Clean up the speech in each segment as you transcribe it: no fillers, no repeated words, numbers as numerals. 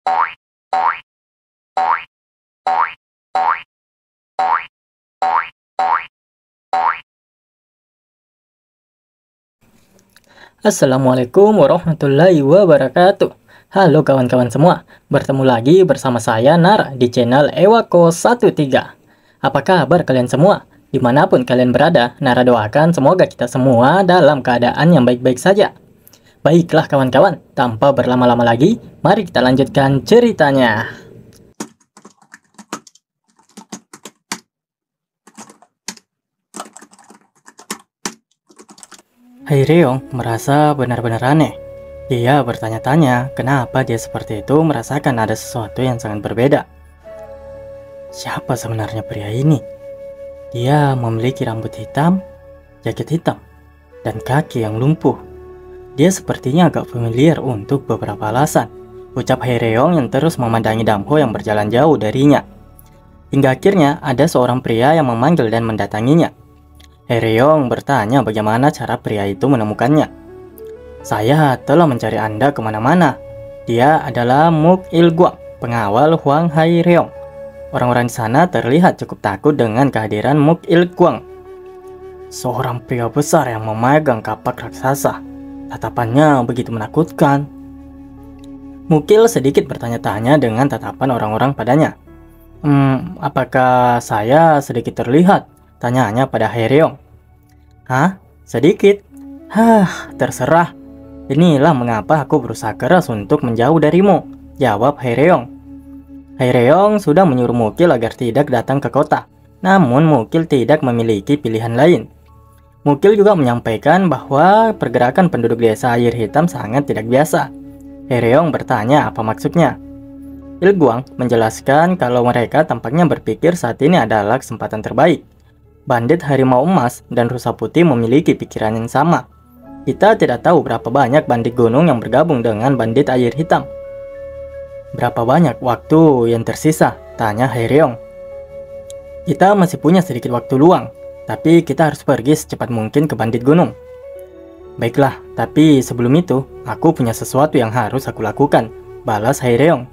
Assalamualaikum warahmatullahi wabarakatuh. Halo kawan-kawan semua, bertemu lagi bersama saya Nar di channel Ewako13. Apa kabar kalian semua? Dimanapun kalian berada, Nara doakan semoga kita semua dalam keadaan yang baik-baik saja. Baiklah kawan-kawan, tanpa berlama-lama lagi, mari kita lanjutkan ceritanya. Haireong merasa benar-benar aneh. Dia bertanya-tanya kenapa dia seperti itu merasakan ada sesuatu yang sangat berbeda. Siapa sebenarnya pria ini? Dia memiliki rambut hitam, jaket hitam, dan kaki yang lumpuh. Dia sepertinya agak familiar untuk beberapa alasan, ucap Haireong yang terus memandangi Damho yang berjalan jauh darinya. Hingga akhirnya ada seorang pria yang memanggil dan mendatanginya. Haireong bertanya bagaimana cara pria itu menemukannya. Saya telah mencari Anda kemana-mana. Dia adalah Muk Il-guang, pengawal Huang Haireong. Orang-orang di sana terlihat cukup takut dengan kehadiran Muk Il-guang. Seorang pria besar yang memegang kapak raksasa. Tatapannya begitu menakutkan. Mukil sedikit bertanya-tanya dengan tatapan orang-orang padanya. Apakah saya sedikit terlihat? Tanyanya pada Haireong. Hah? Sedikit? Terserah. Inilah mengapa aku berusaha keras untuk menjauh darimu, jawab Haireong. Haireong sudah menyuruh Mukil agar tidak datang ke kota. Namun Mukil tidak memiliki pilihan lain. Mukil juga menyampaikan bahwa pergerakan penduduk desa air hitam sangat tidak biasa. Haireong bertanya apa maksudnya. Il-guang menjelaskan kalau mereka tampaknya berpikir saat ini adalah kesempatan terbaik. Bandit harimau emas dan rusa putih memiliki pikiran yang sama. Kita tidak tahu berapa banyak bandit gunung yang bergabung dengan bandit air hitam. Berapa banyak waktu yang tersisa? Tanya Haireong. Kita masih punya sedikit waktu luang, tapi kita harus pergi secepat mungkin ke bandit gunung. Baiklah, tapi sebelum itu, aku punya sesuatu yang harus aku lakukan, balas Haireong.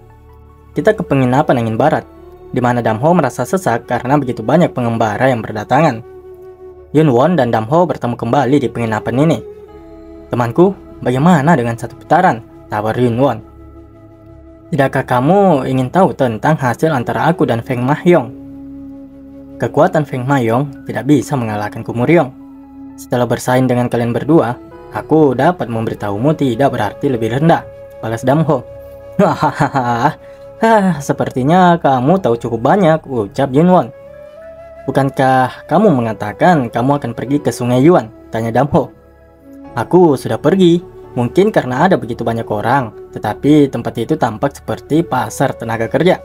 Kita ke penginapan angin barat, di mana Damho merasa sesak karena begitu banyak pengembara yang berdatangan. Yunwon dan Damho bertemu kembali di penginapan ini. Temanku, bagaimana dengan satu putaran? Tawar Yunwon. Tidakkah kamu ingin tahu tentang hasil antara aku dan Feng Mahyong? Kekuatan Feng Mahyong tidak bisa mengalahkan Kumuriong. Setelah bersaing dengan kalian berdua, aku dapat memberitahumu tidak berarti lebih rendah, balas Damho. Hahaha. Sepertinya kamu tahu cukup banyak, ucap Yunwon. Bukankah kamu mengatakan kamu akan pergi ke Sungai Yuan? Tanya Damho. Aku sudah pergi, mungkin karena ada begitu banyak orang, tetapi tempat itu tampak seperti pasar tenaga kerja.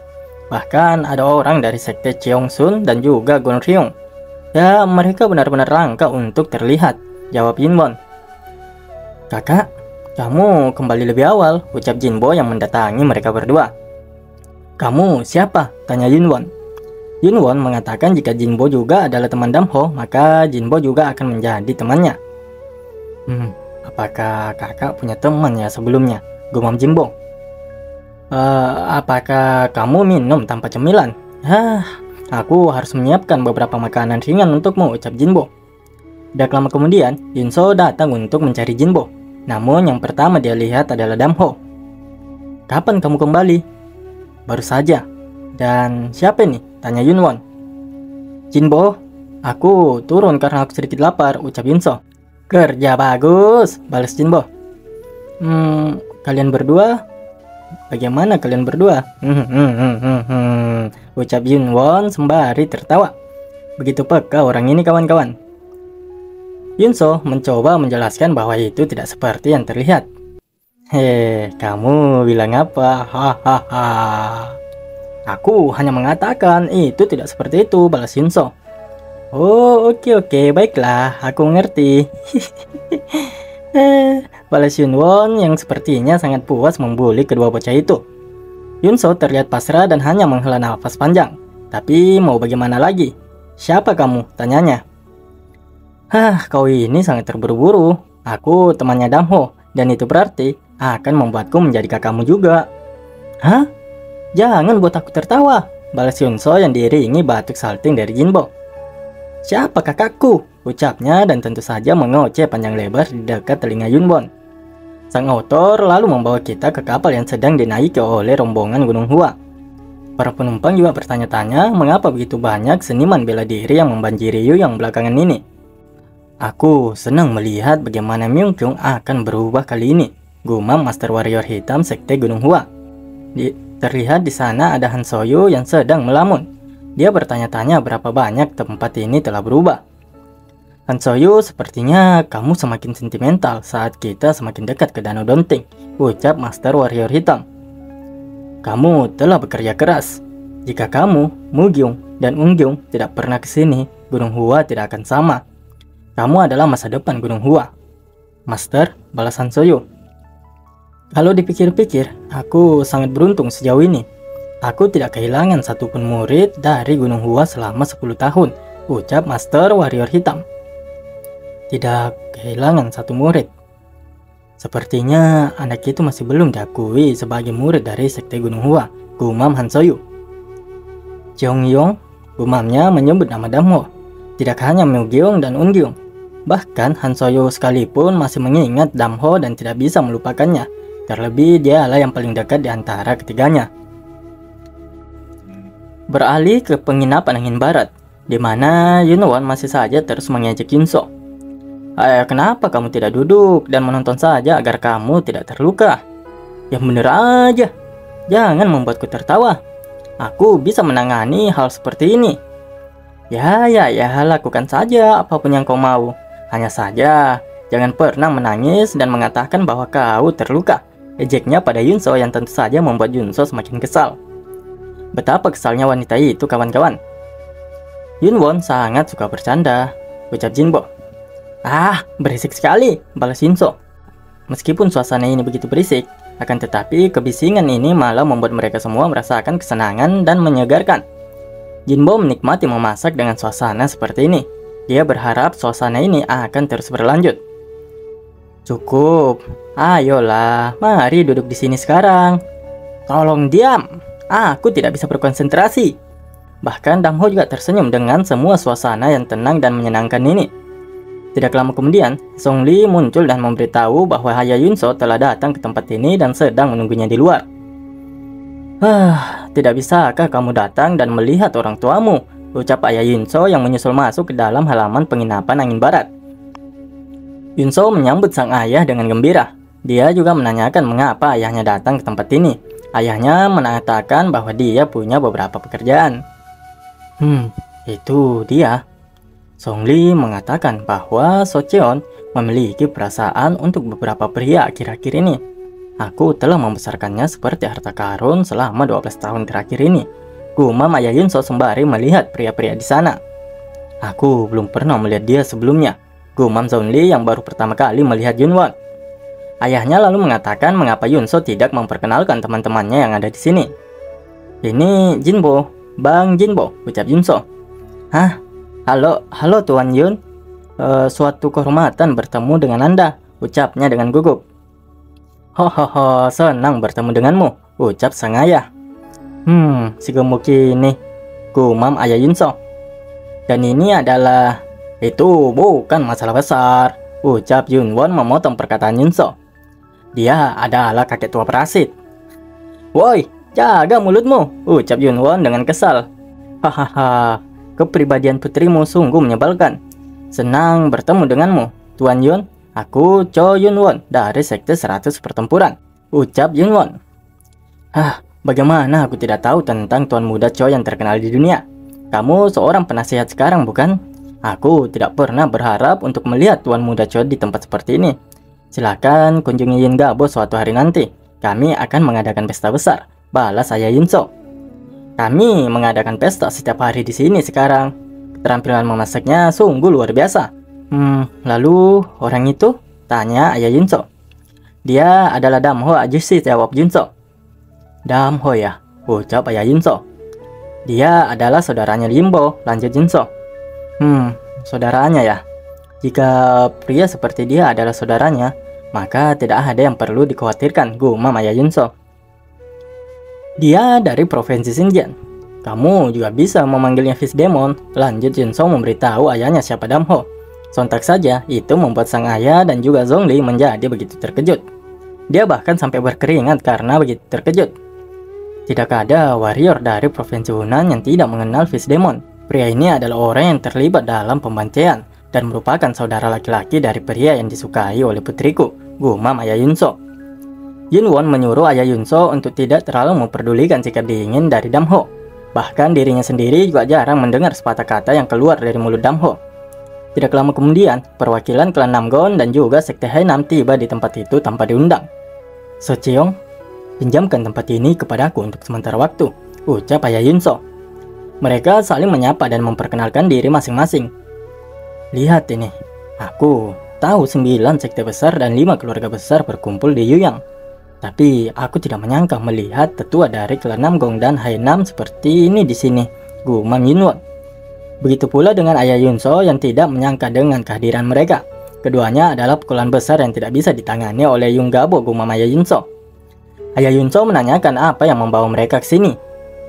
Bahkan ada orang dari sekte Cheongsun dan juga Gonryong. Ya, mereka benar-benar langka untuk terlihat, jawab Yunwon. Kakak, kamu kembali lebih awal, ucap Jinbo yang mendatangi mereka berdua. Kamu siapa? Tanya Yunwon. Yunwon mengatakan jika Jinbo juga adalah teman Damho, maka Jinbo juga akan menjadi temannya. Apakah kakak punya teman ya sebelumnya? Gumam Jinbo. Apakah kamu minum tanpa cemilan? Aku harus menyiapkan beberapa makanan ringan untukmu, ucap Jinbo. Tidak lama kemudian, Yunso datang untuk mencari Jinbo. Namun yang pertama dia lihat adalah Damho. Kapan kamu kembali? Baru saja. Dan siapa nih? Tanya Yunwon. Jinbo, aku turun karena aku sedikit lapar, ucap Yunso. Kerja bagus, balas Jinbo. Kalian berdua? Bagaimana kalian berdua? Ucap Yunwon sembari tertawa. Begitu peka orang ini kawan-kawan. Yunso mencoba menjelaskan bahwa itu tidak seperti yang terlihat. Kamu bilang apa? Hahaha. Aku hanya mengatakan itu tidak seperti itu, balas Yunso. Oh, oke, baiklah, aku mengerti. Balas Yunwon yang sepertinya sangat puas membuli kedua bocah itu. Yunso terlihat pasrah dan hanya menghela nafas panjang. Tapi mau bagaimana lagi? Siapa kamu? Tanyanya. Kau ini sangat terburu-buru. Aku temannya Damho, dan itu berarti akan membuatku menjadi kakakmu juga. Jangan buat aku tertawa, balas Yunso yang diiringi batuk salting dari Jinbo. Siapa kakakku? Ucapnya dan tentu saja mengoceh panjang lebar di dekat telinga Yunbon. Sang autor lalu membawa kita ke kapal yang sedang dinaiki oleh rombongan Gunung Hua. Para penumpang juga bertanya-tanya mengapa begitu banyak seniman bela diri yang membanjiri Yu yang belakangan ini. Aku senang melihat bagaimana Myung-kyung akan berubah kali ini, gumam Master Warrior Hitam Sekte Gunung Hua. Terlihat di sana ada Han Soyu yang sedang melamun. Dia bertanya-tanya berapa banyak tempat ini telah berubah. Han Soyu, sepertinya kamu semakin sentimental saat kita semakin dekat ke Danau Donting, ucap Master Warrior Hitam. Kamu telah bekerja keras. Jika kamu, Mugyung, dan Unggyung tidak pernah ke sini, Gunung Hua tidak akan sama. Kamu adalah masa depan Gunung Hua. Master, balas Han Soyu. Kalau dipikir-pikir, aku sangat beruntung sejauh ini. Aku tidak kehilangan satupun murid dari Gunung Hua selama 10 tahun, ucap Master Warrior Hitam. Tidak kehilangan satu murid. Sepertinya anak itu masih belum diakui sebagai murid dari Sekte Gunung Hua, gumam Han Soyu. Jeongyong, gumamnya menyebut nama Damho. Tidak hanya Mugyung dan Unggyung, bahkan Han Soyu sekalipun masih mengingat Damho dan tidak bisa melupakannya. Terlebih dialah yang paling dekat di antara ketiganya. Beralih ke penginapan angin barat, di mana Yunwon masih saja terus mengejek Yunso. Kenapa kamu tidak duduk dan menonton saja agar kamu tidak terluka? Yang bener aja, jangan membuatku tertawa. Aku bisa menangani hal seperti ini. Ya, lakukan saja apapun yang kau mau. Hanya saja, jangan pernah menangis dan mengatakan bahwa kau terluka. Ejeknya pada Yunso yang tentu saja membuat Yunso semakin kesal. Betapa kesalnya wanita itu, kawan-kawan. Yunwon sangat suka bercanda, ucap Jinbo. Berisik sekali, balas Yunso. Meskipun suasana ini begitu berisik, akan tetapi kebisingan ini malah membuat mereka semua merasakan kesenangan dan menyegarkan. Jinbo menikmati memasak dengan suasana seperti ini. Dia berharap suasana ini akan terus berlanjut. Cukup, ayolah, mari duduk di sini sekarang. Tolong diam, aku tidak bisa berkonsentrasi. Bahkan Damho juga tersenyum dengan semua suasana yang tenang dan menyenangkan ini. Tidak lama kemudian, Songli muncul dan memberitahu bahwa Ayah Yunso telah datang ke tempat ini dan sedang menunggunya di luar. Tidak bisakah kamu datang dan melihat orang tuamu? Ucap Ayah Yunso yang menyusul masuk ke dalam halaman penginapan angin barat. Yunso menyambut sang ayah dengan gembira. Dia juga menanyakan mengapa ayahnya datang ke tempat ini. Ayahnya mengatakan bahwa dia punya beberapa pekerjaan. Itu dia. Songli mengatakan bahwa Socheon memiliki perasaan untuk beberapa pria akhir-akhir ini. Aku telah membesarkannya seperti harta karun selama 12 tahun terakhir ini. Gumam Ayah Yunso sembari melihat pria-pria di sana. Aku belum pernah melihat dia sebelumnya, gumam Songli yang baru pertama kali melihat Yunwon. Ayahnya lalu mengatakan mengapa Yunso tidak memperkenalkan teman-temannya yang ada di sini. Ini Jinbo, Bang Jinbo, ucap Yunso. Halo Tuan Yun. Suatu kehormatan bertemu dengan Anda, ucapnya dengan gugup. Hohoho, senang bertemu denganmu, ucap sang ayah. Si gemuk ini, gumam Ayah Yunso. Dan ini adalah... Itu bukan masalah besar, ucap Yunwon memotong perkataan Yunso. Dia adalah kakek tua parasit. Woi, jaga mulutmu, ucap Yunwon dengan kesal. Hahaha, kepribadian putrimu sungguh menyebalkan. Senang bertemu denganmu, Tuan Yun. Aku Cho Yunwon dari Sekte 100 Pertempuran, ucap Yunwon. Bagaimana aku tidak tahu tentang Tuan Muda Cho yang terkenal di dunia? Kamu seorang penasihat sekarang, bukan? Aku tidak pernah berharap untuk melihat Tuan Muda Cho di tempat seperti ini. Silakan kunjungi Yin Gabo suatu hari nanti. Kami akan mengadakan pesta besar, balas Ayah Yunso. Kami mengadakan pesta setiap hari di sini sekarang. Keterampilan memasaknya sungguh luar biasa. Lalu orang itu? Tanya Ayah Yunso. Dia adalah Damho Ajushi, jawab Yunso. Damho ya, ucap Ayah Yunso. Dia adalah saudaranya Limbo, lanjut Yunso. Saudaranya ya. Jika pria seperti dia adalah saudaranya, maka tidak ada yang perlu dikhawatirkan, gumam Ayah Yunso. Dia dari provinsi Xinjiang. Kamu juga bisa memanggilnya Fish Demon. Lanjut Yunso memberitahu ayahnya siapa Damho. Sontak saja itu membuat sang ayah dan juga Zhongli menjadi begitu terkejut. Dia bahkan sampai berkeringat karena begitu terkejut. Tidak ada warrior dari provinsi Hunan yang tidak mengenal Fish Demon. Pria ini adalah orang yang terlibat dalam pembantaian dan merupakan saudara laki-laki dari pria yang disukai oleh putriku, gumam ayah Yunso. Yunwon menyuruh ayah Yunso untuk tidak terlalu memperdulikan sikap dingin dari Damho. Bahkan dirinya sendiri juga jarang mendengar sepatah kata yang keluar dari mulut Damho. Tidak lama kemudian, perwakilan klan Namgon dan juga sekte Hainam tiba di tempat itu tanpa diundang. So Cheong, pinjamkan tempat ini kepadaku untuk sementara waktu, ucap ayah Yunso. Mereka saling menyapa dan memperkenalkan diri masing-masing. Lihat ini, aku tahu 9 sekte besar dan 5 keluarga besar berkumpul di Yuyang. Tapi aku tidak menyangka melihat tetua dari klan Namgong dan Hainam seperti ini di sini, gumam Yunwon. Begitu pula dengan ayah Yunso yang tidak menyangka dengan kehadiran mereka. Keduanya adalah pukulan besar yang tidak bisa ditangani oleh Yunggabo, gumam ayah Yunso. Ayah Yunso menanyakan apa yang membawa mereka ke sini.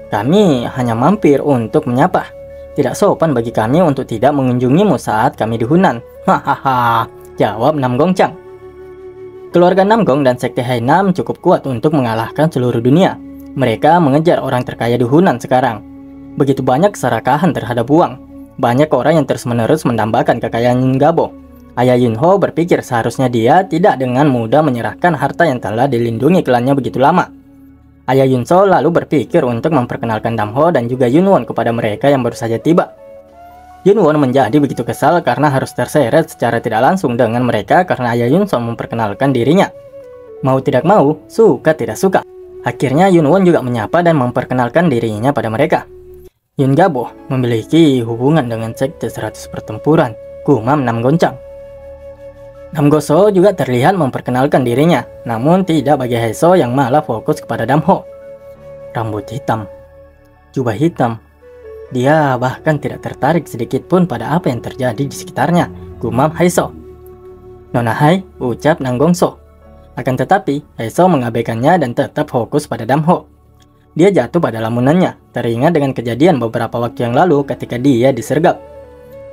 Kami hanya mampir untuk menyapa. Tidak sopan bagi kami untuk tidak mengunjungimu saat kami di Hunan. Hahaha, jawab Namgong Chang. Keluarga Namgong dan sekte Hainam cukup kuat untuk mengalahkan seluruh dunia. Mereka mengejar orang terkaya di Hunan sekarang. Begitu banyak keserakahan terhadap uang. Banyak orang yang terus-menerus menambahkan kekayaan Yunggabo. Ayah Yunho berpikir seharusnya dia tidak dengan mudah menyerahkan harta yang telah dilindungi klannya begitu lama. Ayah Yunso lalu berpikir untuk memperkenalkan Damho dan juga Yunwon kepada mereka yang baru saja tiba. Yunwon menjadi begitu kesal karena harus terseret secara tidak langsung dengan mereka karena ayah Yunso memperkenalkan dirinya. Mau tidak mau, suka tidak suka. Akhirnya Yunwon juga menyapa dan memperkenalkan dirinya pada mereka. Yunggabo memiliki hubungan dengan sekte 100 pertempuran, gumam Namgong Chang. Namgoso juga terlihat memperkenalkan dirinya, namun tidak bagi Heiso yang malah fokus kepada Damho. Rambut hitam, jubah hitam. Dia bahkan tidak tertarik sedikit pun pada apa yang terjadi di sekitarnya, gumam Heiso. Nona hai, ucap Nanggongso. Akan tetapi, Heiso mengabaikannya dan tetap fokus pada Damho. Dia jatuh pada lamunannya, teringat dengan kejadian beberapa waktu yang lalu ketika dia disergap.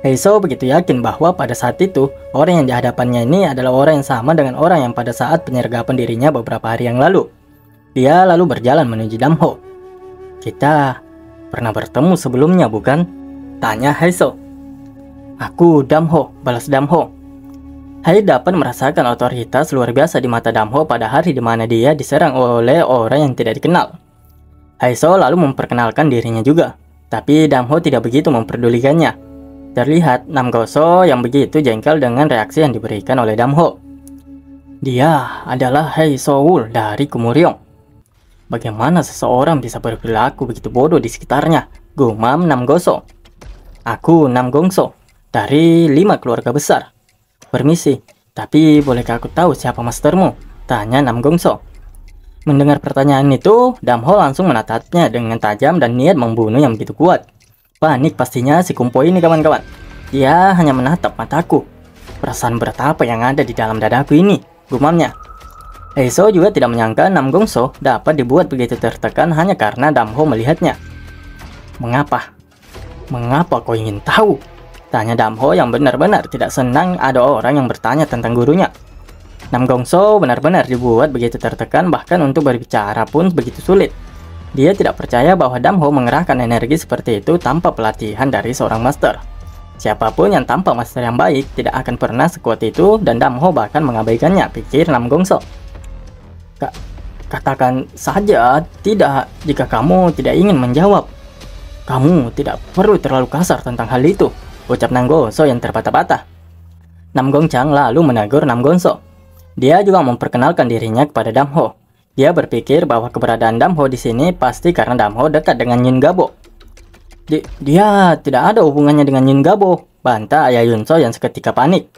Heiso begitu yakin bahwa pada saat itu, orang yang di hadapannya ini adalah orang yang sama dengan orang yang pada saat penyergapan dirinya beberapa hari yang lalu. Dia lalu berjalan menuju Damho. Kita pernah bertemu sebelumnya, bukan? Tanya Heiso. Aku Damho, balas Damho. Hai dapat merasakan otoritas luar biasa di mata Damho pada hari di mana dia diserang oleh orang yang tidak dikenal. Heiso lalu memperkenalkan dirinya juga, tapi Damho tidak begitu memperdulikannya. Terlihat Namgoso yang begitu jengkel dengan reaksi yang diberikan oleh Damho. Dia adalah Heiso Wul dari Kumuriong. Bagaimana seseorang bisa berperilaku begitu bodoh di sekitarnya, gumam Namgoso. Aku Namgongso, dari 5 keluarga besar. Permisi, tapi bolehkah aku tahu siapa mastermu? Tanya Namgongso. Mendengar pertanyaan itu, Damho langsung menatapnya dengan tajam dan niat membunuh yang begitu kuat. Panik pastinya si Kumpo ini kawan-kawan. Dia hanya menatap mataku. Perasaan berat apa yang ada di dalam dadaku ini, gumamnya. Heiso juga tidak menyangka Namgongso dapat dibuat begitu tertekan hanya karena Damho melihatnya. Mengapa? Mengapa kau ingin tahu? Tanya Damho yang benar-benar tidak senang ada orang yang bertanya tentang gurunya. Namgongso benar-benar dibuat begitu tertekan, bahkan untuk berbicara pun begitu sulit. Dia tidak percaya bahwa Damho mengerahkan energi seperti itu tanpa pelatihan dari seorang master. Siapapun yang tanpa master yang baik tidak akan pernah sekuat itu, dan Damho bahkan mengabaikannya, pikir Namgongso. Katakan saja tidak jika kamu tidak ingin menjawab. Kamu tidak perlu terlalu kasar tentang hal itu, ucap Namgongso yang terpatah-patah. Namgong Chang lalu menegur Namgongso. Dia juga memperkenalkan dirinya kepada Damho. Dia berpikir bahwa keberadaan Damho di sini pasti karena Damho dekat dengan Yunggabo. Dia tidak ada hubungannya dengan Yunggabo, bantah ayah Yunso yang seketika panik.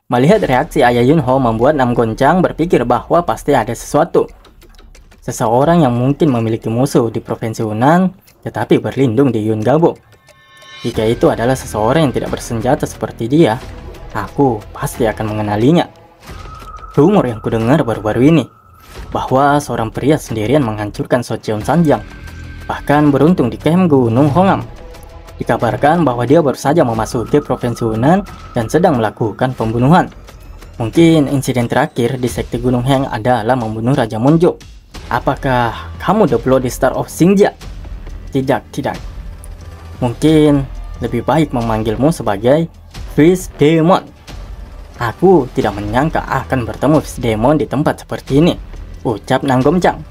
Melihat reaksi ayah Yunho membuat Namgong Chang berpikir bahwa pasti ada sesuatu. Seseorang yang mungkin memiliki musuh di provinsi Hunan, tetapi berlindung di Yunggabo. Jika itu adalah seseorang yang tidak bersenjata seperti dia, aku pasti akan mengenalinya. Rumor yang kudengar baru-baru ini. bahwa seorang pria sendirian menghancurkan Socheon Sanjang, bahkan beruntung di camp Gunung Hongam. Dikabarkan bahwa dia baru saja memasuki provinsi Hunan dan sedang melakukan pembunuhan. Mungkin insiden terakhir di sekte Gunung Heng adalah membunuh Raja Monjo. Apakah kamu the Bloody Star of Xingjia? Tidak. Mungkin lebih baik memanggilmu sebagai Fish Demon. Aku tidak menyangka akan bertemu Fish Demon di tempat seperti ini, ucap Namgongchang.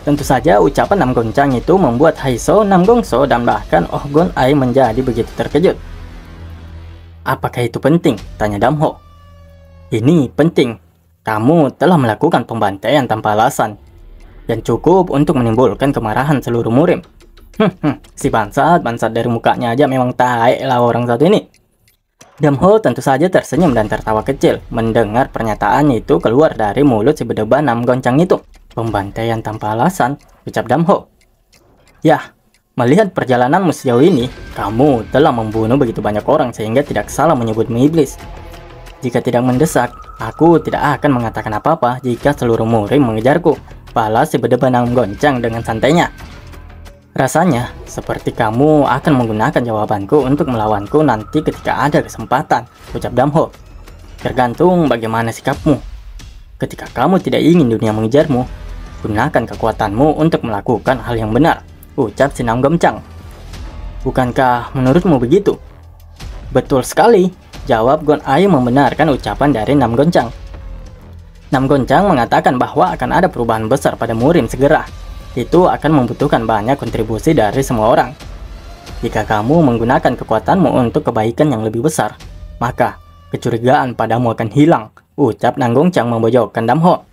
Tentu saja ucapan Namgongchang itu membuat Haiso, Namgongso, dan bahkan Oh Gon Ai menjadi begitu terkejut. Apakah itu penting? Tanya Damho. Ini penting. Kamu telah melakukan pembantaian tanpa alasan, dan cukup untuk menimbulkan kemarahan seluruh murim. Si bangsat dari mukanya aja memang taek lah orang satu ini. Damho tentu saja tersenyum dan tertawa kecil mendengar pernyataannya itu keluar dari mulut si bedeban Namgongchang itu. Pembantaian tanpa alasan, ucap Damho. Ya, melihat perjalananmu sejauh ini, kamu telah membunuh begitu banyak orang sehingga tidak salah menyebutmu iblis. Jika tidak mendesak, aku tidak akan mengatakan apa-apa jika seluruh murim mengejarku, balas si bedeban Namgongchang dengan santainya. Rasanya seperti kamu akan menggunakan jawabanku untuk melawanku nanti ketika ada kesempatan, ucap Damho. Tergantung bagaimana sikapmu. Ketika kamu tidak ingin dunia mengejarmu, gunakan kekuatanmu untuk melakukan hal yang benar, ucap si Namgongchang. Bukankah menurutmu begitu? Betul sekali, jawab Gon Ai membenarkan ucapan dari Namgongchang. Namgongchang mengatakan bahwa akan ada perubahan besar pada murim segera. Itu akan membutuhkan banyak kontribusi dari semua orang. Jika kamu menggunakan kekuatanmu untuk kebaikan yang lebih besar, maka kecurigaan padamu akan hilang, ucap Namgongchang memojokkan Damho.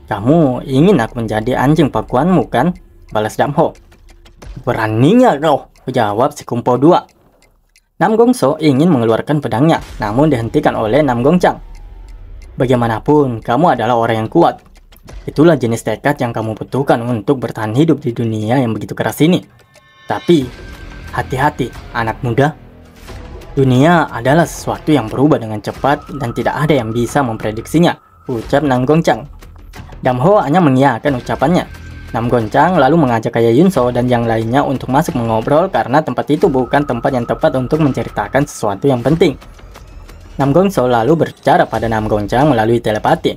Kamu ingin aku menjadi anjing pakuanmu kan? Balas Damho. Beraninya kau, jawab si Kumpo 2. Namgongso ingin mengeluarkan pedangnya, namun dihentikan oleh Namgongchang. Bagaimanapun, kamu adalah orang yang kuat. Itulah jenis tekad yang kamu butuhkan untuk bertahan hidup di dunia yang begitu keras ini. Tapi, hati-hati anak muda. Dunia adalah sesuatu yang berubah dengan cepat dan tidak ada yang bisa memprediksinya, ucap Namgongchang. Damho hanya mengiyakan ucapannya. Namgongchang lalu mengajak Kaya Yunso dan yang lainnya untuk masuk mengobrol karena tempat itu bukan tempat yang tepat untuk menceritakan sesuatu yang penting. Namgongso lalu berbicara pada Namgongchang melalui telepati.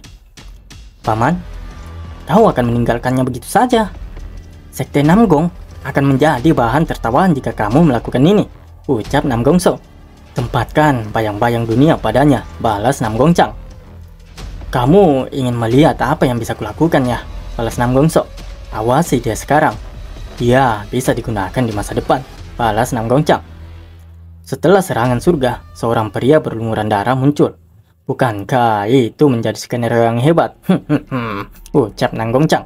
Paman, kau akan meninggalkannya begitu saja. Sekte Namgong akan menjadi bahan tertawaan jika kamu melakukan ini, ucap Namgongso. Tempatkan bayang-bayang dunia padanya, balas Namgongchang. Kamu ingin melihat apa yang bisa kulakukan ya, balas Namgongso. Awasi dia sekarang. Dia bisa digunakan di masa depan, balas Namgongchang. Setelah serangan surga, seorang pria berlumuran darah muncul. Bukankah itu menjadi skenario yang hebat? Ucap Namgongchang.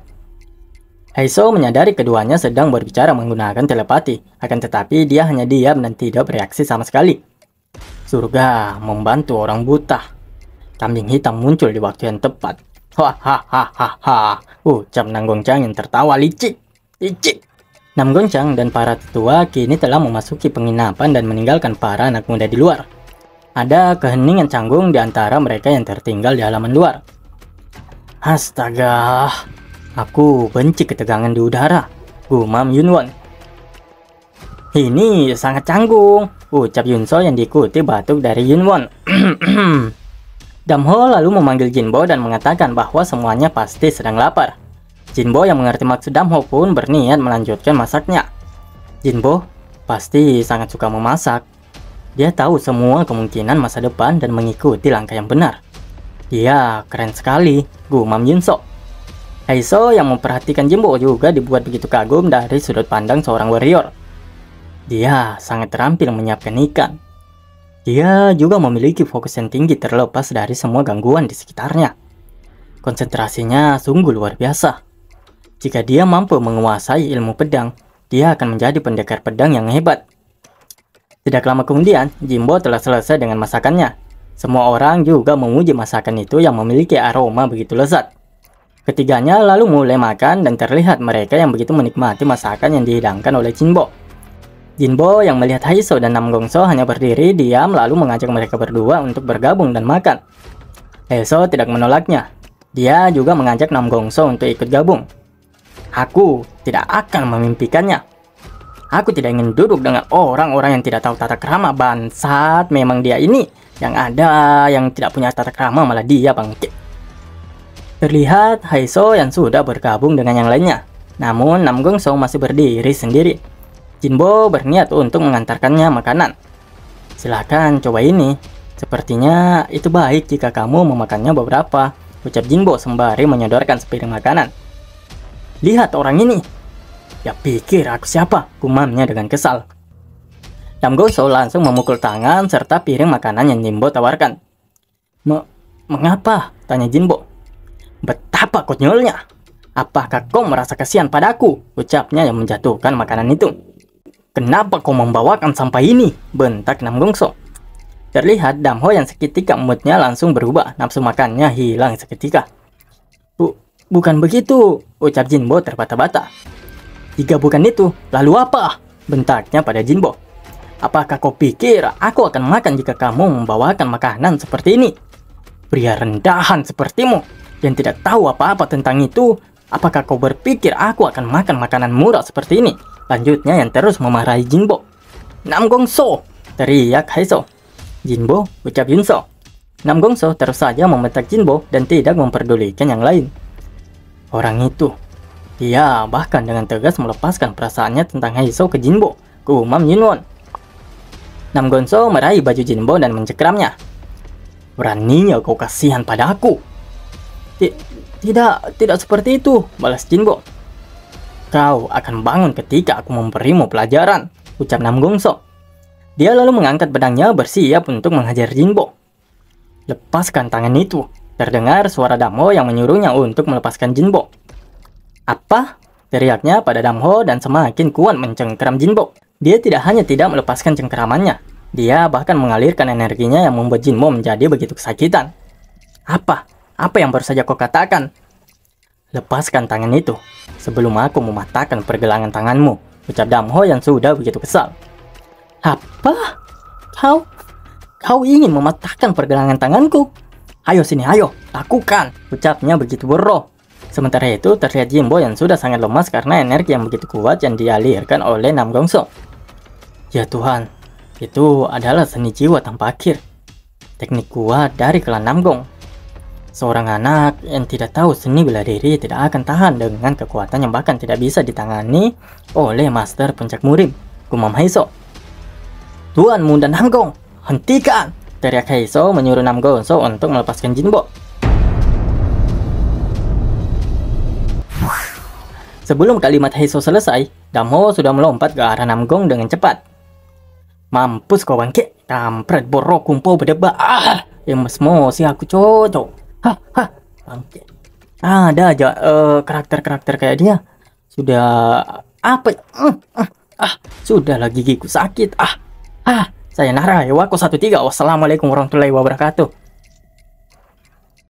Haiso menyadari keduanya sedang berbicara menggunakan telepati, akan tetapi dia hanya diam dan tidak bereaksi sama sekali. Surga membantu orang buta. Kambing hitam muncul di waktu yang tepat. Hahaha, ucap Namgongchang yang tertawa licik. Namgongchang dan para tetua kini telah memasuki penginapan dan meninggalkan para anak muda di luar. Ada keheningan canggung di antara mereka yang tertinggal di halaman luar. Astaga, aku benci ketegangan di udara, gumam Yunwon. Ini sangat canggung, ucap Yunso yang diikuti batuk dari Yunwon. Damho lalu memanggil Jinbo dan mengatakan bahwa semuanya pasti sedang lapar. Jinbo yang mengerti maksud Damho pun berniat melanjutkan masaknya. Jinbo pasti sangat suka memasak. Dia tahu semua kemungkinan masa depan dan mengikuti langkah yang benar. Dia keren sekali, gumam Yunso. Haiso yang memperhatikan Jinbo juga dibuat begitu kagum dari sudut pandang seorang warrior. Dia sangat terampil menyiapkan ikan. Dia juga memiliki fokus yang tinggi terlepas dari semua gangguan di sekitarnya. Konsentrasinya sungguh luar biasa. Jika dia mampu menguasai ilmu pedang, dia akan menjadi pendekar pedang yang hebat. Tidak lama kemudian, Jinbo telah selesai dengan masakannya. Semua orang juga memuji masakan itu yang memiliki aroma begitu lezat. Ketiganya lalu mulai makan dan terlihat mereka yang begitu menikmati masakan yang dihidangkan oleh Jinbo. Jinbo yang melihat Haiso dan Namgongso hanya berdiri diam lalu mengajak mereka berdua untuk bergabung dan makan. Haiso tidak menolaknya. Dia juga mengajak Nam Gongso untuk ikut gabung. Aku tidak akan memimpikannya. Aku tidak ingin duduk dengan orang-orang yang tidak tahu tata krama. Bangsat, memang dia ini. Yang ada yang tidak punya tata krama malah dia bangkit. Terlihat Haiso yang sudah bergabung dengan yang lainnya. Namun Nam Gongso masih berdiri sendiri. Jinbo berniat untuk mengantarkannya makanan. Silakan coba ini. Sepertinya itu baik jika kamu memakannya beberapa, ucap Jinbo sembari menyodorkan sepiring makanan. Lihat orang ini. Ya pikir aku siapa? Gumamnya dengan kesal. Nam Gongso langsung memukul tangan serta piring makanan yang Jinbo tawarkan. Mengapa? Tanya Jinbo. Betapa konyolnya. Apakah kau merasa kasihan padaku? Ucapnya yang menjatuhkan makanan itu. Kenapa kau membawakan sampah ini? Bentak Nam Gongso. Terlihat Damho yang seketika moodnya langsung berubah. Nafsu makannya hilang seketika. Bukan begitu, ucap Jinbo terbata-bata. Jika bukan itu, lalu apa? Bentaknya pada Jinbo. Apakah kau pikir aku akan makan jika kamu membawakan makanan seperti ini? Pria rendahan sepertimu yang tidak tahu apa-apa tentang itu. Apakah kau berpikir aku akan makan makanan murah seperti ini? Lanjutnya yang terus memarahi Jinbo. Nam Gongso, teriak Haiso. Jinbo, ucap Yunso. Nam Gongso terus saja membentak Jinbo dan tidak memperdulikan yang lain. Orang itu, dia bahkan dengan tegas melepaskan perasaannya tentang Haiso ke Jinbo, gumam Yunwon. Nam Gongso meraih baju Jinbo dan mencekramnya. Beraninya kau kasihan pada aku. Tidak seperti itu, balas Jinbo. Kau akan bangun ketika aku memberimu pelajaran, ucap Nam Gongso. Dia lalu mengangkat pedangnya bersiap untuk menghajar Jinbo. Lepaskan tangan itu. Terdengar suara Damho yang menyuruhnya untuk melepaskan Jinbo. Apa? Teriaknya pada Damho dan semakin kuat mencengkeram Jinbo. Dia tidak hanya tidak melepaskan cengkeramannya, dia bahkan mengalirkan energinya yang membuat Jinbo menjadi begitu kesakitan. Apa yang baru saja kau katakan? Lepaskan tangan itu, sebelum aku mematahkan pergelangan tanganmu, ucap Damho yang sudah begitu kesal. Apa? Kau ingin mematahkan pergelangan tanganku? Ayo sini, ayo, lakukan, ucapnya begitu boroh. Sementara itu terlihat Jinbo yang sudah sangat lemas karena energi yang begitu kuat yang dialirkan oleh Nam Gongso. Ya Tuhan, itu adalah seni jiwa tanpa akhir. Teknik kuat dari klan Namgong. Seorang anak yang tidak tahu seni bela diri tidak akan tahan dengan kekuatan yang bahkan tidak bisa ditangani oleh Master Puncak Murim, gumam Haiso. Tuan Muda Namgong, hentikan! Teriak Haiso menyuruh Nam Gongso untuk melepaskan Jinbo. Sebelum kalimat Haiso selesai, Damho sudah melompat ke arah Namgong dengan cepat. Mampus kau bangke, kampret borok kumpul berdebak. Emosi aku cocok. Bangke. Ada aja karakter-karakter kayak dia. Sudah apa? Sudah gigiku sakit. Sayonara, Wako 13. Wassalamualaikum warahmatullahi wabarakatuh.